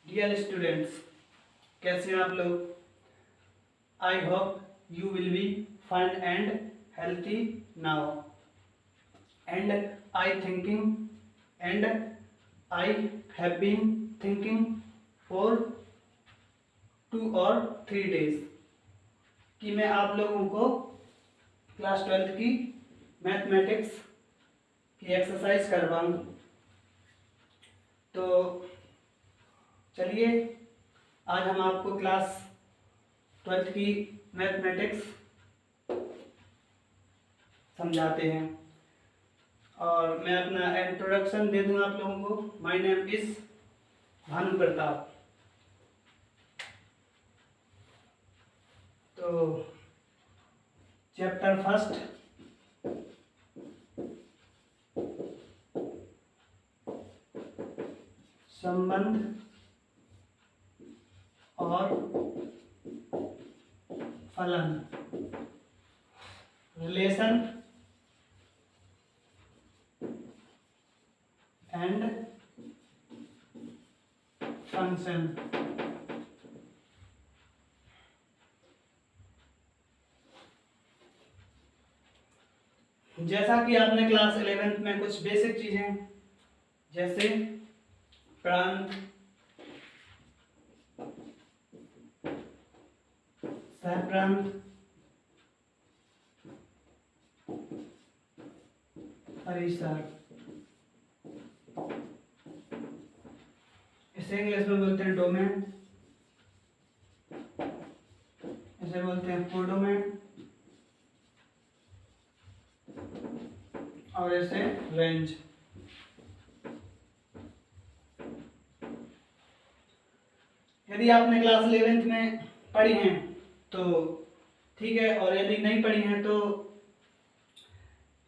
Dear students, कैसे हैं आप लोग। I hope you will be fine and healthy now and I thinking and I have been thinking for 2 or 3 days कि मैं आप लोगों को क्लास 12th की मैथमेटिक्स की एक्सरसाइज करवाऊँ। तो चलिए आज हम आपको क्लास 12th की मैथमेटिक्स समझाते हैं और मैं अपना इंट्रोडक्शन दे दूं आप लोगों को। My name is Bhanu Pratap. तो चैप्टर फर्स्ट, संबंध और फलन, रिलेशन एंड फंक्शन। जैसा कि आपने क्लास 11th में कुछ बेसिक चीजें जैसे प्रांत, सहप्रांत, परिसर, इसे इंग्लिश में बोलते हैं डोमेन, इसे बोलते हैं कोडोमेन और इसे रेंज। यदि आपने क्लास 11th में पढ़ी हैं तो ठीक है, और यदि नहीं पढ़ी हैं तो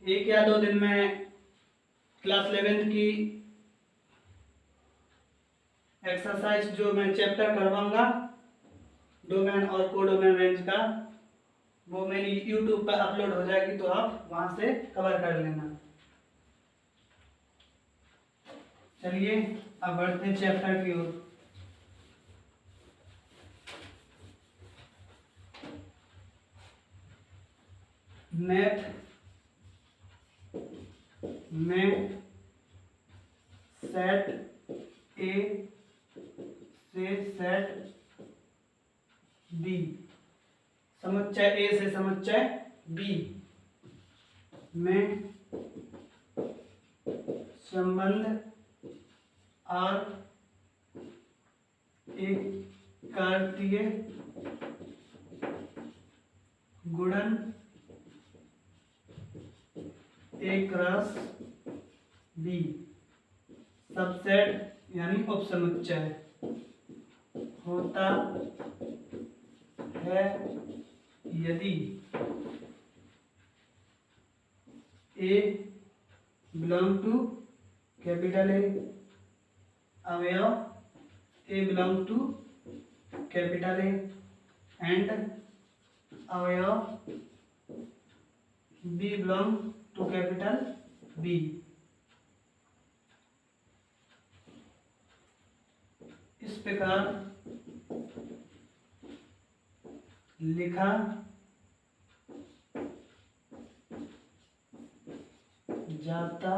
1 या 2 दिन में क्लास 11th की एक्सरसाइज जो मैं चैप्टर करवाऊंगा डोमेन और कोडोमेन रेंज का, वो मेरी यूट्यूब पर अपलोड हो जाएगी, तो आप वहां से कवर कर लेना। चलिए अब बढ़ते हैं चैप्टर की ओर। मैथ में सेट ए से सेट बी, समुच्चय ए से समुच्चय बी में संबंध और एक कार्तीय गुणन ए क्रॉस बी सबसेट यानी उपसमुच्चय होता है यदि a belong to capital A, अवयव a belong to capital A and अवयव b belong to capital B. इस प्रकार लिखा जाता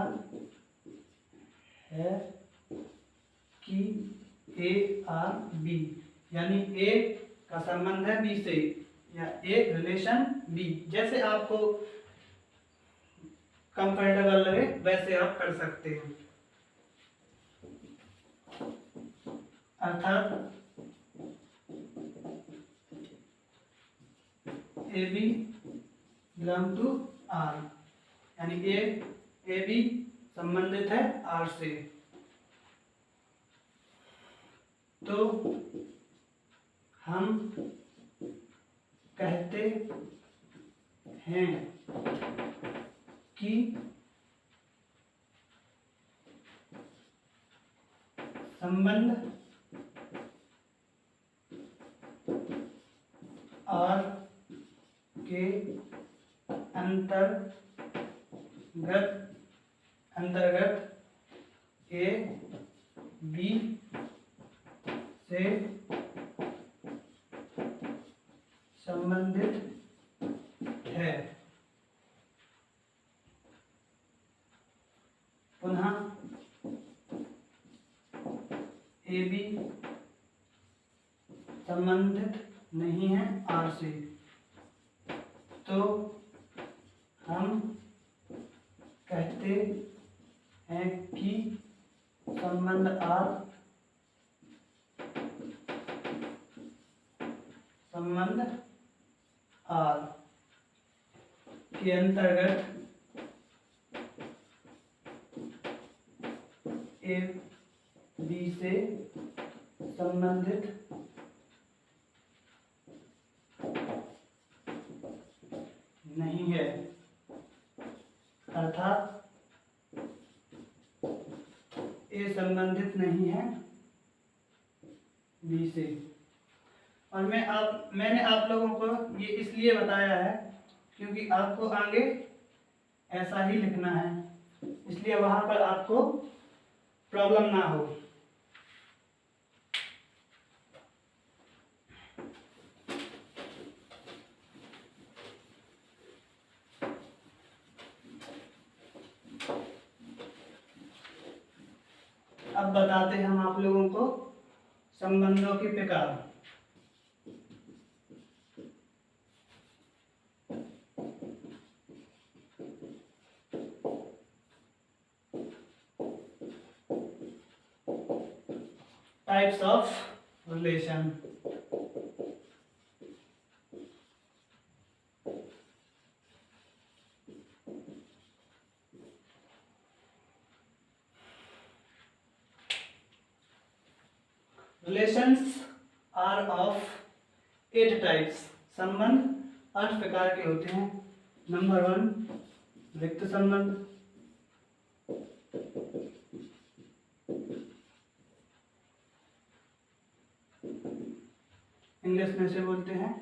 है कि ए और बी, यानी ए का संबंध है बी से, या ए रिलेशन बी। जैसे आपको कंफर्टेबल लगे वैसे आप कर सकते हैं। अर्थात A B belong to R, यानी ए बी संबंधित है आर से। तो हम कहते हैं कि संबंध और के अंतर्गत ए बी से संबंधित है। पुनः ए बी संबंधित नहीं है आर से, तो हम कहते हैं कि संबंध आर के अंतर्गत ए बी से संबंधित नहीं है, अर्थात ए संबंधित नहीं है बी से। और मैंने आप लोगों को ये इसलिए बताया है क्योंकि आपको आगे ऐसा ही लिखना है, इसलिए वहां पर आपको प्रॉब्लम ना हो। अब बताते हैं हम आप लोगों को संबंधों के प्रकार। Types of relation. Relations are of 8 types. संबंध 8 प्रकार के होते हैं। नंबर 1 रिक्त संबंध, इंग्लिश में से बोलते हैं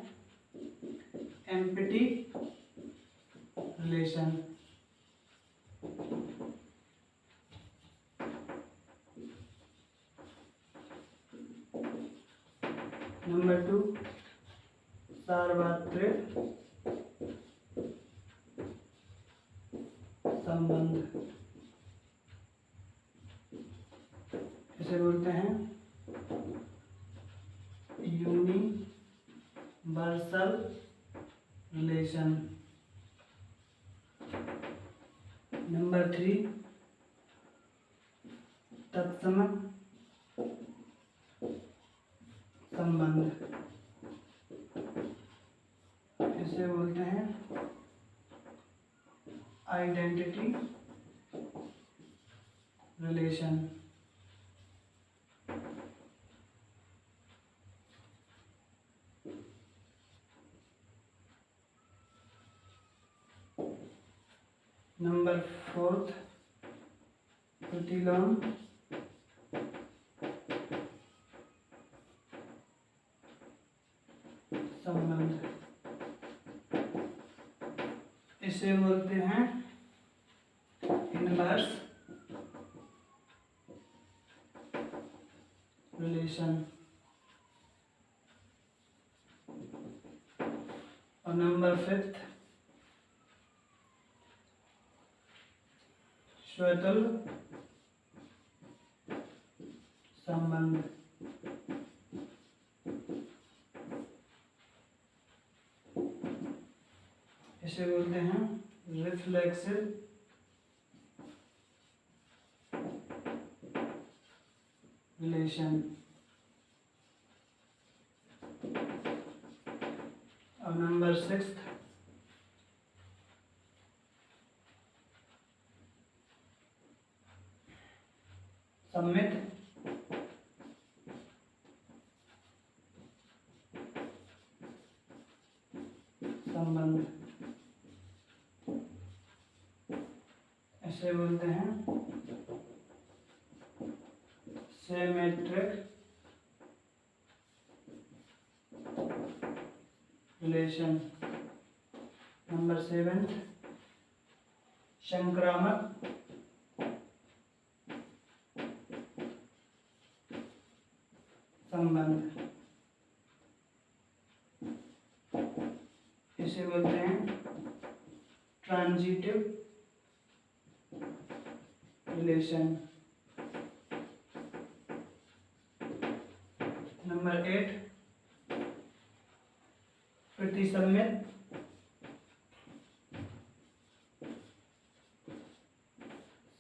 एम्प्टी रिलेशन। नंबर 2 सार्वत्रिक संबंध, इसे बोलते हैं यूनिवर्सल रिलेशन। नंबर 3 तत्सम संबंध, इसे बोलते हैं आइडेंटिटी रिलेशन। नंबर 4 प्रतिलोम संबंध, इसे बोलते हैं इनवर्स रिलेशन। और नंबर 5 स्वतुल्य संबंध, इसे बोलते हैं रिफ्लेक्सिव रिलेशन। और नंबर 6 सम्मित संबंध, इसे बोलते हैं सिमेट्रिक रिलेशन। नंबर 7 संक्रामक संबंध, इसे बोलते हैं ट्रांजिटिव रिलेशन। नंबर 8, प्रतिसम्मित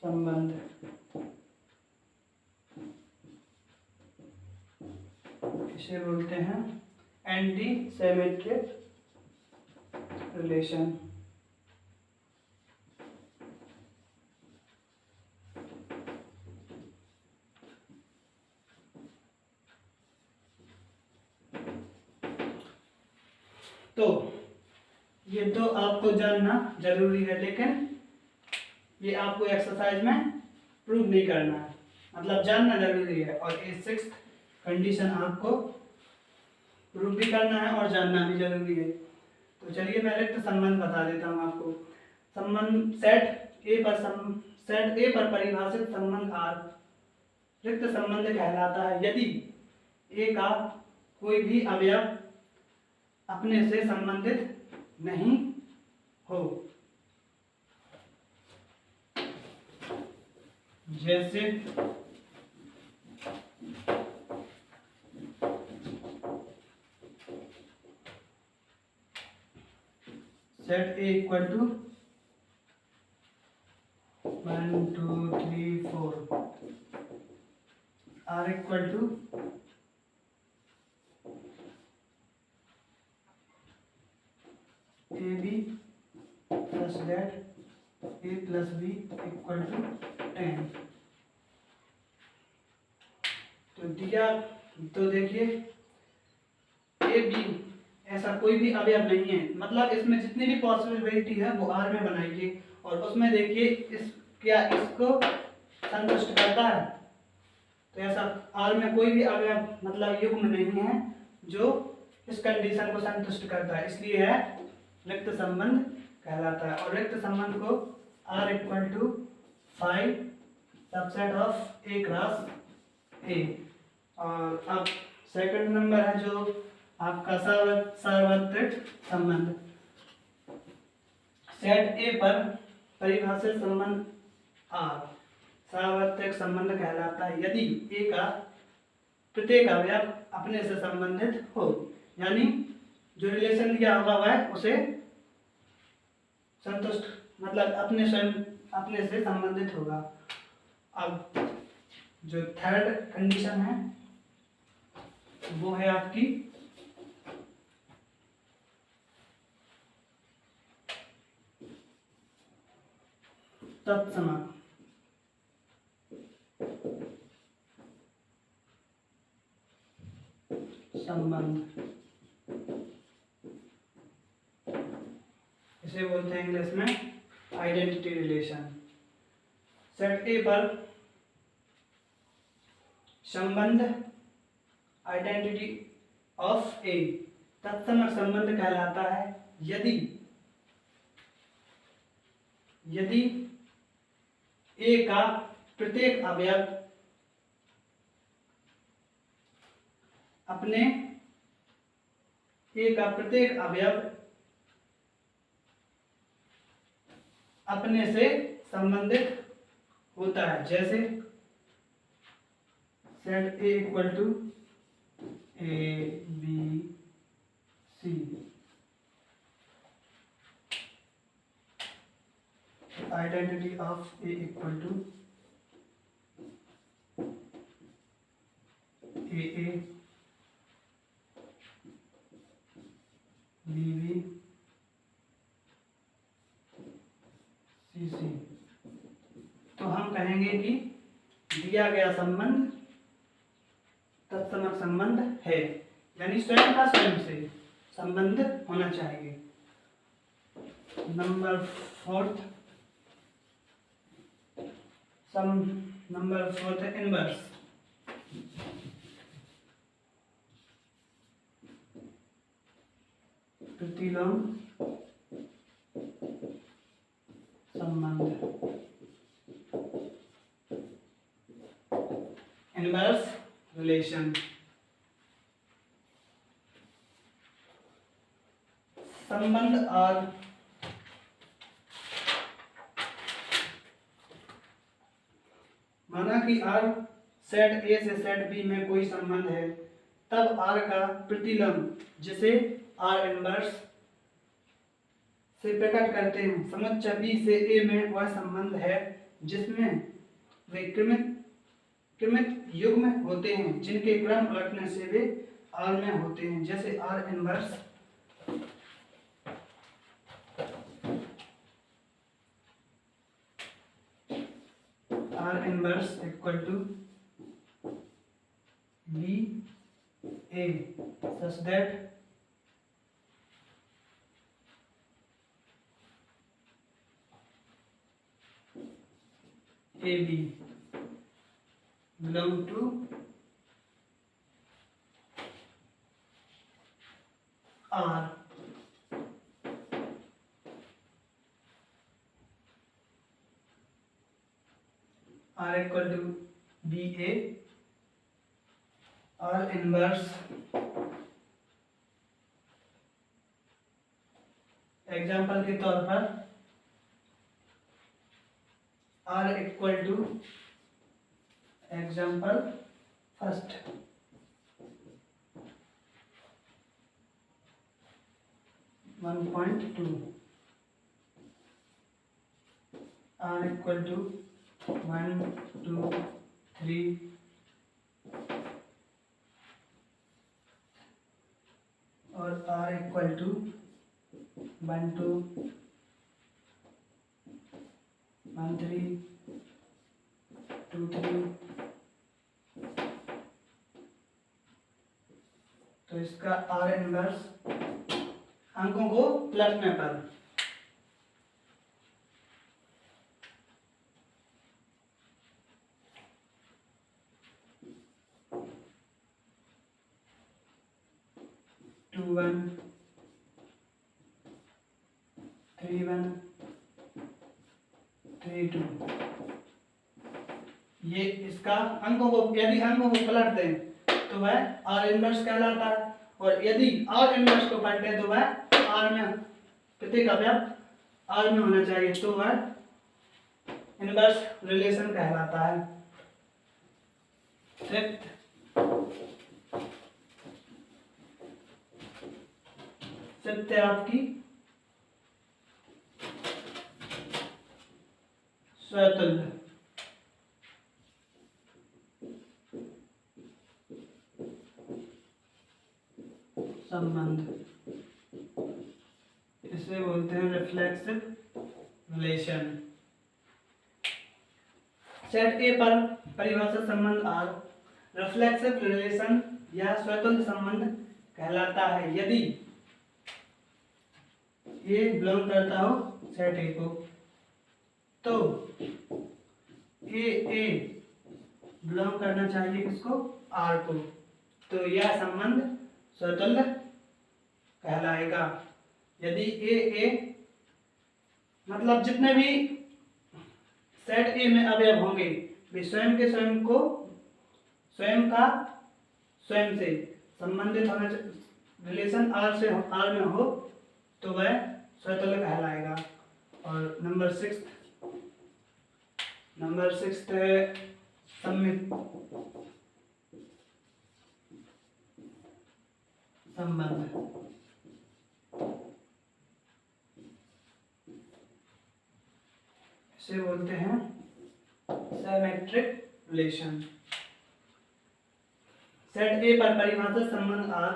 संबंध, इसे बोलते हैं एंटी सिमेट्रिक रिलेशन। तो ये तो आपको जानना जरूरी है, लेकिन ये आपको एक्सरसाइज में प्रूव नहीं करना है, मतलब जानना जरूरी है। और ये 6th कंडीशन आपको प्रूव भी करना है और जानना भी जरूरी है। तो चलिए मैं रिक्त संबंध बता देता हूँ आपको। संबंध सेट ए पर परिभाषित संबंध R रिक्त संबंध कहलाता है यदि ए का कोई भी अवयव अपने से संबंधित नहीं हो। जैसे set A equal to 1 2 3 4, R equal to A B plus that A plus B equal to 10। तो दिया, तो देखिए ए बी ऐसा कोई भी अवयव नहीं है, मतलब इसमें जितनी भी पॉसिबिलिटी है वो आर में बनाइए। और उसमें देखिए इस क्या इसको संतुष्ट करता है, तो ऐसा आर में कोई भी अवयव मतलब युग्म नहीं है जो इस कंडीशन को संतुष्ट करता है, इसलिए है रिक्त संबंध कहलाता है। और रिक्त संबंध को R equal to 5 subset of A cross A. और अब सेकंड नंबर है जो आपका सार्वत्रिक संबंध। सेट ए पर परिभाषित संबंध R सार्वत्रिक संबंध कहलाता है यदि ए का प्रत्येक अवयव अपने से संबंधित हो, यानी जो रिलेशन दिया होगा वह उसे संतुष्ट, मतलब अपने से संबंधित होगा। अब जो थर्ड कंडीशन है वो है आपकी तत्सम संबंध, इसे बोलते हैं इंग्लिश में आइडेंटिटी रिलेशन। सेट ए पर संबंध आइडेंटिटी ऑफ ए तत्सम संबंध कहलाता है यदि ए का प्रत्येक अवयव अपने से संबंधित होता है। जैसे set A equal to A B c, identity of A equal to A b b c c. तो हम कहेंगे कि दिया गया संबंध तत्समक संबंध है, यानी स्वयं का स्वयं से संबंध होना चाहिए। Number fourth inverse. प्रतिलोम संबंध, इनवर्स रिलेशन। संबंध आर माना कि आर सेट ए से सेट बी में कोई संबंध है, तब आर का प्रतिलंब जिसे आर इनवर्स से प्रकट करते हैं समुच्चय बी से ए में वह संबंध है जिसमें वे क्रमिक युग्म होते हैं जिनके क्रम उलटने से वे आर में होते हैं। जैसे R inverse equal to B A such that A B belong to R। R equal to BA, R inverse example के तौर पर R equal to example first 1.2, R equal to 1 2 3 और R equal to 1 2 1 3 2 3। तो इसका R inverse अंकों को पलटने पर टू 1 3 1 3 2, ये इसका अंकों को यदि अंकों को पलट दें तो वह आर इनवर्स कहलाता है, और यदि आर इनवर्स को पलटे तो वह आर में प्रत्येक अवयव आर में होना चाहिए, तो वह इनवर्स रिलेशन कहलाता है। फिफ्थ है आपकी स्वतुल्य संबंध, इसे बोलते हैं रिफ्लेक्सिव रिलेशन। सेट ए पर परिभाषित संबंध आर रिफ्लेक्सिव रिलेशन या स्वतुल्य संबंध कहलाता है यदि ए बिलोंग करता हो सेट ए को, तो ए बिलोंग करना चाहिए किसको, आर को, तो यह संबंध स्वतुल्य कहलाएगा। यदि ए मतलब जितने भी सेट ए में अवयव होंगे वे स्वयं के स्वयं को स्वयं का स्वयं से संबंधित होना, रिलेशन आर से आर में हो तो वह स्वतुल्य कहलाएगा। और नंबर सिक्स है सममित संबंध। इसे बोलते हैं सिमेट्रिक रिलेशन। सेट ए पर परिभाषित संबंध आर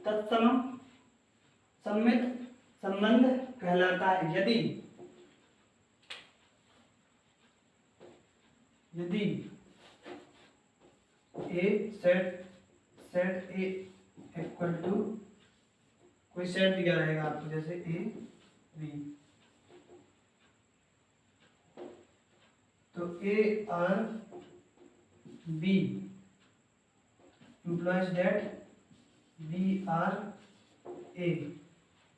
तत्सम सममित संबंध कहलाता है यदि a set A equal to कोई सेट दिया रहेगा आपको, जैसे ए बी, तो ए R b implies that b R a,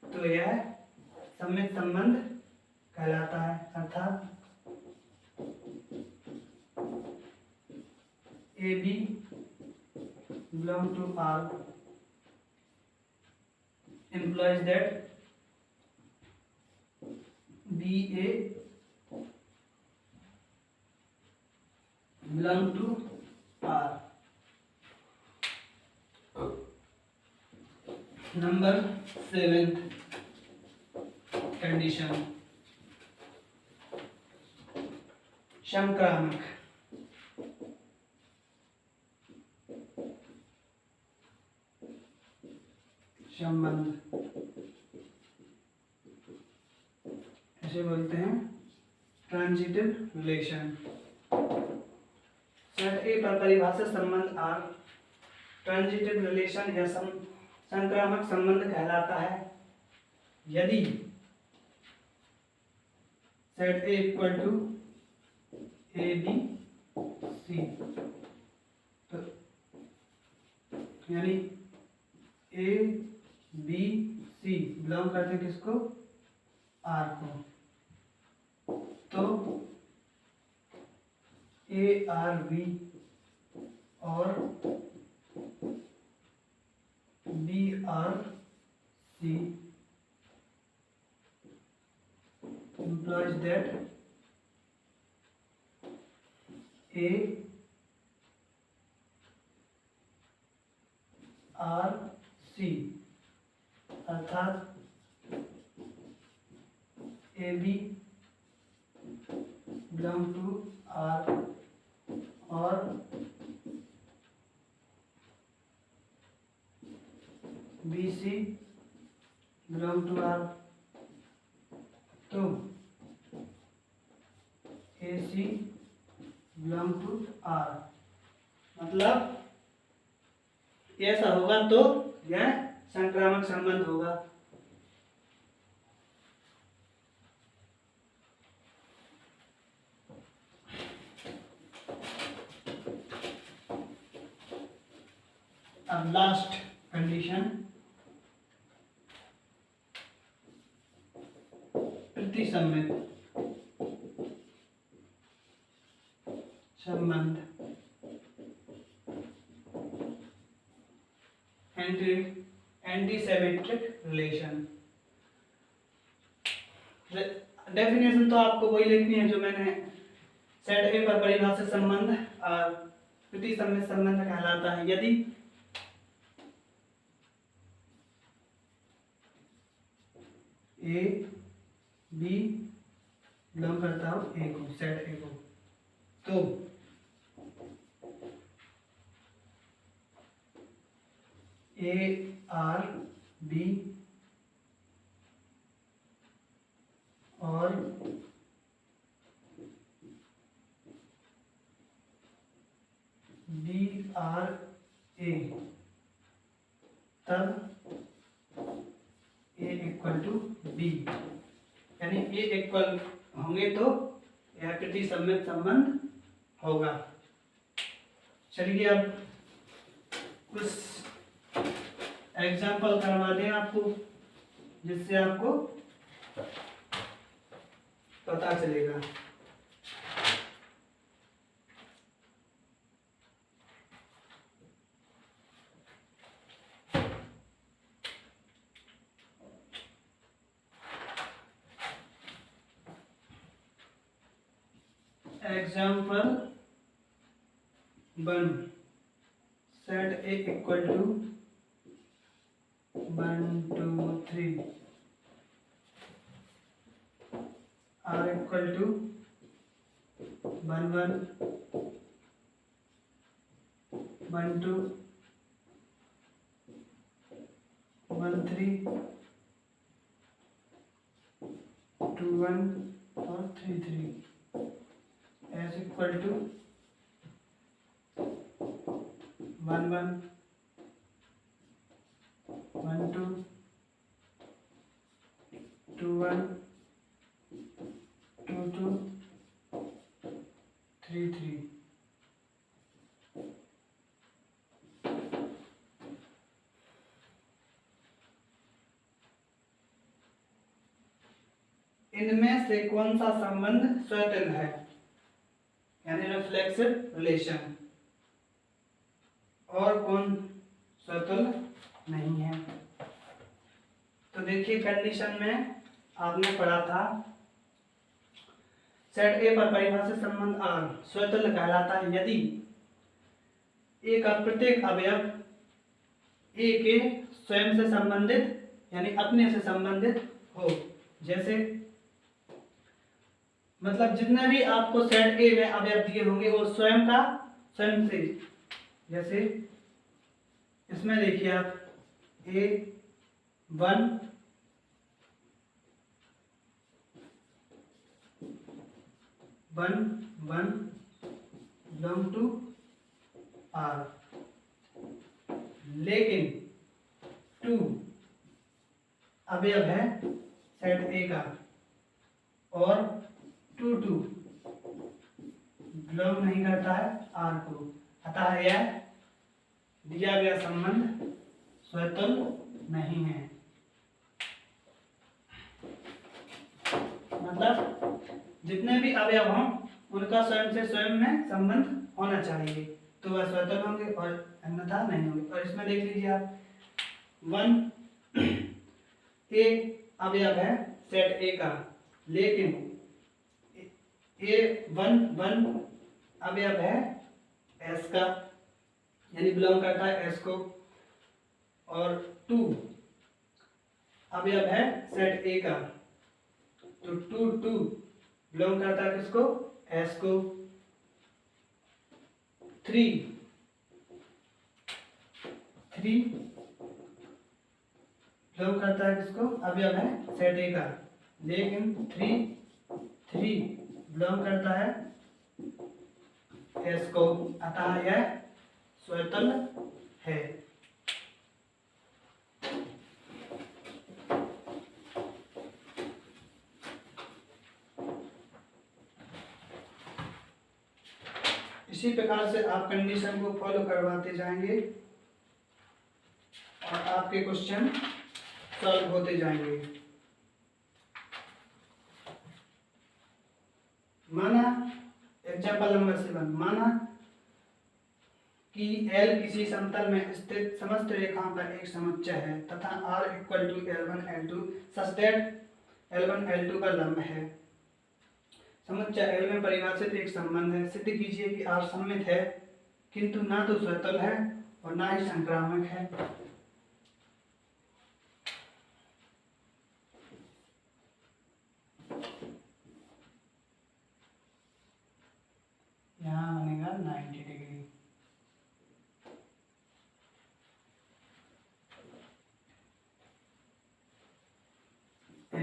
तो यह सममित संबंध कहलाता है, अर्थात A B belong to R implies that BA belong to R. Number 7th condition, संक्रामक। संबंध ऐसे बोलते हैं ट्रांजिटिव रिलेशन। सेट ए पर परिभाषित संबंध आर ट्रांजिटिव रिलेशन या संक्रामक संबंध कहलाता है यदि set A equal to A B C, तो यानी ए बी सी बिलोंग करते हैं किसको, आर को, तो ए आर बी और B R C implies that A R C अर्थात A B belong to R और B C belong to R, तो A C belong to R. मतलब ऐसा होगा तो यह संक्रामक संबंध होगा। अब लास्ट कंडीशन, प्रतिसम्मित संबंध, एंटीसिमेट्रिक रिलेशन। डेफिनेशन तो आपको वही लिखनी है जो मैंने सेट ए पर परिभाषित संबंध प्रतिसम्मित संबंध कहलाता है यदि ए बी बिलोंग करता हो ए को, सेट ए को, तो ए आर बी और बी आर ए, तब ए इक्वल टू बी, यानी ए इक्वल होंगे तो यह प्रतिसम्मित संबंध होगा। चलिए अब कुछ एग्जाम्पल करवा दें आपको, जिससे आपको पता चलेगा। Example 1, set A equal to 1 2 3, R equal to 1 1 1 2 1 3 2 1 और 3 3, एस इक्वल टू 1 1 1 2 2 1 2 2 3 3। इनमें से कौन सा संबंध स्वतंत्र है, यानी रिफ्लेक्सिव रिलेशन, और कौन स्वतंत्र नहीं है। तो देखिए कंडीशन में आपने पढ़ा था सेट ए पर परिभाषित संबंध आर स्वतंत्र कहलाता है यदि ए का प्रत्येक अवयव ए के स्वयं से संबंधित यानी अपने से संबंधित हो। जैसे मतलब जितने भी आपको सेट ए में अवयव दिए होंगे वो स्वयं से, जैसे इसमें देखिए आप ए वन बिलोंग टू आर, लेकिन टू अवयव है सेट ए का और टू बिलोंग नहीं करता है आर को, अतः यह दिया गया संबंध स्वतंत्र नहीं है। मतलब जितने भी अवयव हों उनका स्वयं से स्वयं में संबंध होना चाहिए तो वह स्वतंत्र होंगे और अन्यथा नहीं होंगे। और इसमें देख लीजिए आप वन ए अवयव है सेट ए का, लेकिन ए वन अवयव है एस का यानी बिलोंग करता है एस को, और टू अवयव है सेट ए का तो टू बिलोंग करता है किसको, एस को। थ्री बिलोंग करता है किसको, अवयव है सेट ए का, लेकिन थ्री बिलोंग करता है एस को, अतः यह स्वतंत्र है। इसी प्रकार से आप कंडीशन को फॉलो करवाते जाएंगे और आपके क्वेश्चन सॉल्व होते जाएंगे। माना एग्जाम्पल नंबर 7, माना कि L किसी समतल में स्थित समस्त रेखाओं का एक समुच्चय है तथा R equal to L1 L2 such that L1 L2 का लंब है। समुच्चय L में परिभाषित एक संबंध है। सिद्ध कीजिए कि R सममित है किंतु ना तो स्वतल है और ना ही संक्रामक है। यहाँ बनेगा 90 डिग्री।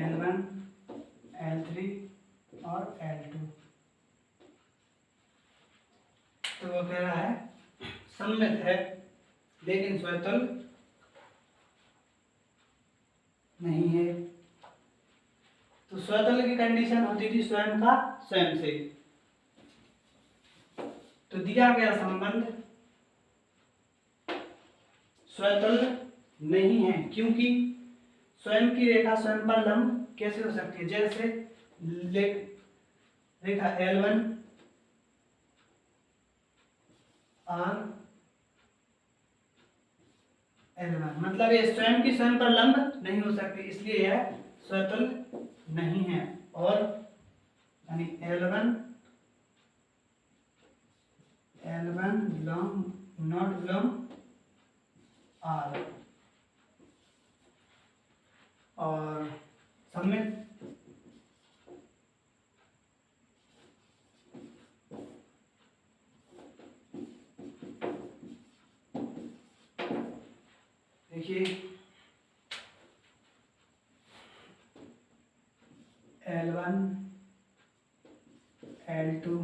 L1 L3 और L2 तो वो कह रहा है सममित है लेकिन स्वतल नहीं है। तो स्वतल की कंडीशन होती थी स्वयं का स्वयं से। तो दिया गया संबंध स्वतल नहीं है क्योंकि स्वयं की रेखा स्वयं पर लंब कैसे हो सकती है। जैसे रेखा L1 और L1 मतलब ये स्वयं की स्वयं पर लंब नहीं हो सकती, इसलिए यह स्वतल नहीं है। और यानी L1 नॉट बिलोंग R और सममित देखिए L1 L2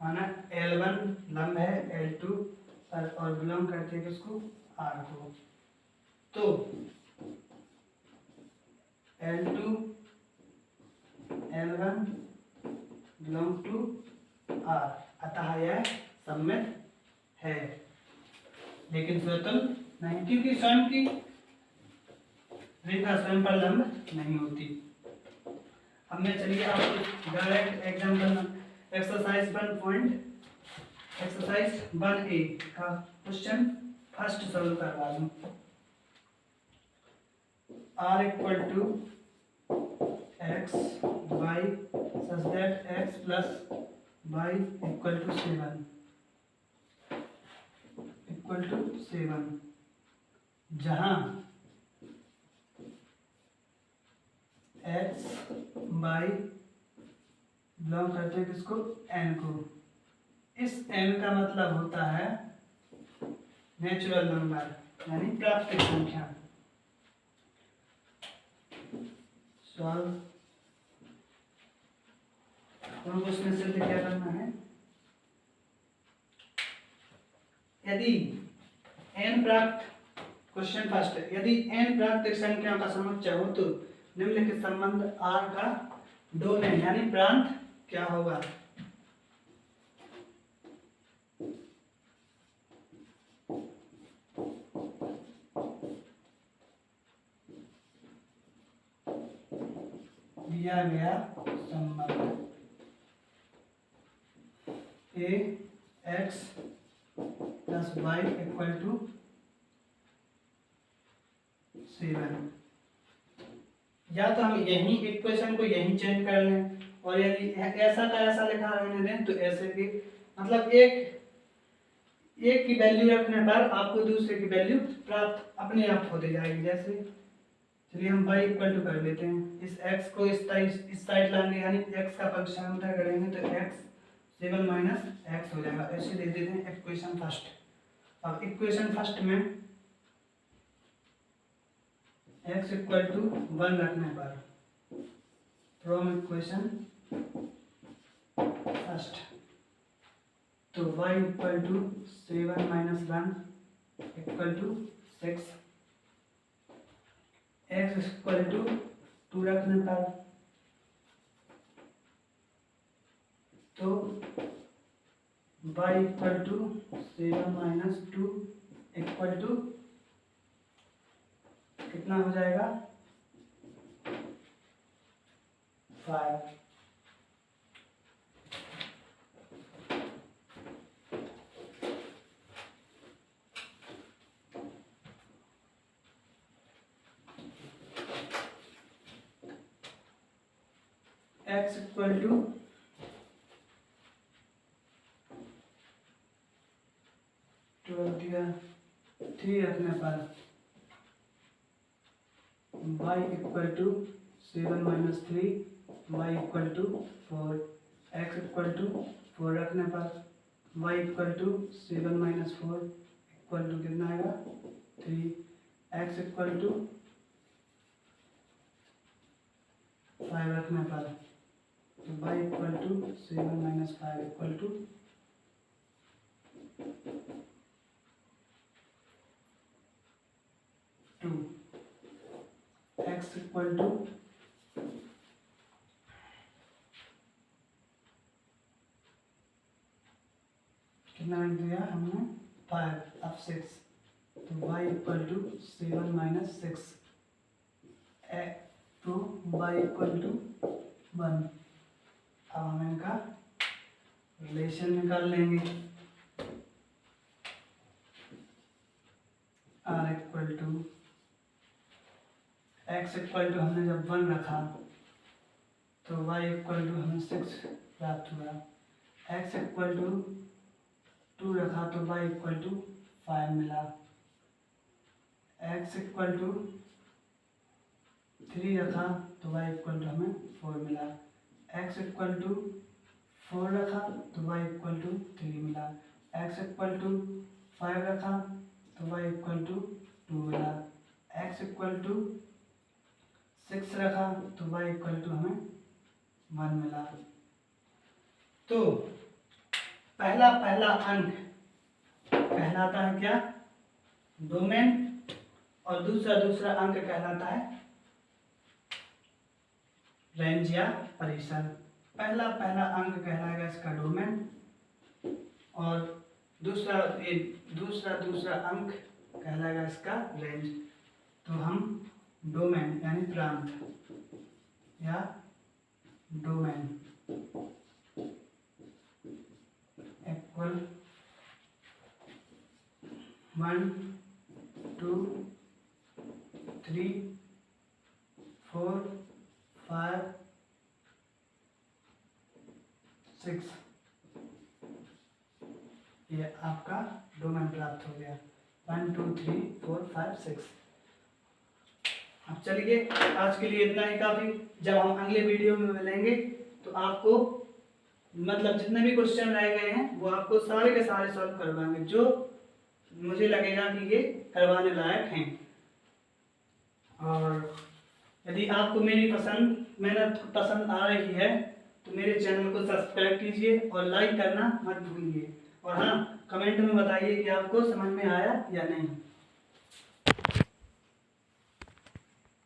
माना L1 लंब है L2 पर और बिलोंग करते हैं किसको, R को। तो L2 L1 belong to R, अतः यह सममित है लेकिन स्वतल नहीं क्योंकि स्वयं की रेखा स्वयं पर लंब नहीं होती। अब मैं चलिए आपको डायरेक्ट एग्जाम्पल एक्सरसाइज 1A का क्वेश्चन फर्स्ट सॉल्व करवा दूं। R equal to X Y such that X plus Y equal to 7 जहाँ एक्स वाई बिलोंग करते हैं किसको, एन को। इस एन का मतलब होता है नेचुरल नंबर यानी प्राकृतिक संख्या। सॉल्व हमको उसमें से क्या करना है, यदि n प्राप्त क्वेश्चन फर्स्ट, यदि n प्राकृतिक संख्याओं का समुच्चय हो तो निम्नलिखित संबंध r का डोमेन यानी प्रांत क्या होगा। दिया गया संबंध a x plus Y equal to 7, या तो हम यही इक्वेशन को यही चेंज कर लें, और यदि ऐसा का ऐसा लिखा रहने दें तो ऐसे की मतलब एक की वैल्यू रखने पर आपको दूसरे की वैल्यू प्राप्त अपने आप होती जाएगी। जैसे चलिए हम y इक्वल टू कर लेते हैं, इस x को इस साइड लाएंगे यानी x का पक्षांतर करेंगे तो x 7 माइनस x हो जाएगा। ऐसे दे देते हैं इक्वेशन फर्स्ट। अब इक्वेशन फर्स्ट में x इक्वल टू 1 रखने पर फ्रॉम इक्वेशन फर्स्ट तो y equal to 7 minus 1 equal to 6, x equal to 2 रखने पर तो y equal to 7 minus 2 equal to कितना हो जाएगा 5। x इक्वल टू 3 रखने पर y equal to 7 minus 3 y equal to 4, x equal to 4 रखने पर y equal to 7 minus 4 equal to कितना आएगा 3, x इक्वल टू 5 रखने पर तो y equal to 7 minus 5 equal to 2, x equal to कितना रख दिया हमने 5, अब 6 तो y इक्वल टू 7 माइनस 6 तो y इक्वल टू 1। अब हम इनका रिलेशन निकाल लेंगे। r equal to x equal to हमने जब 1 रखा तो y इक्वल टू हमें 6 प्राप्त हुआ, x इक्वल टू 2 रखा तो y इक्वल टू 5 मिला, x इक्वल टू 3 रखा तो y इक्वल टू हमें 4 मिला, x इक्वल टू 4 रखा तो y इक्वल टू 3 मिला, x इक्वल टू 5 रखा तो y इक्वल टू 2 मिला, x इक्वल टू 6 रखा तो y इक्वल टू हमें 1 मिला। तो पहला अंक कहलाता है क्या डोमेन, और दूसरा अंक कहलाता है रेंज या परिसर। पहला अंक कहलाएगा इसका डोमेन, और दूसरा अंक कहलाएगा इसका रेंज। तो हम डोमेन यानी प्रांत या डोमेन इक्वल 1 2 3 4 5 6। ये आपका डोमेन प्राप्त हो गया। 1 2 3 4 5 6। अब चलिए, आज के लिए इतना ही काफ़ी। जब हम अगले वीडियो में मिलेंगे तो आपको मतलब जितने भी क्वेश्चन रह गए हैं वो आपको सारे के सारे सॉल्व करवाएंगे, जो मुझे लगेगा कि ये करवाने लायक हैं। और यदि आपको मेरी मेहनत पसंद आ रही है तो मेरे चैनल को सब्सक्राइब कीजिए और लाइक करना मत भूलिए। और हाँ, कमेंट में बताइए कि आपको समझ में आया या नहीं।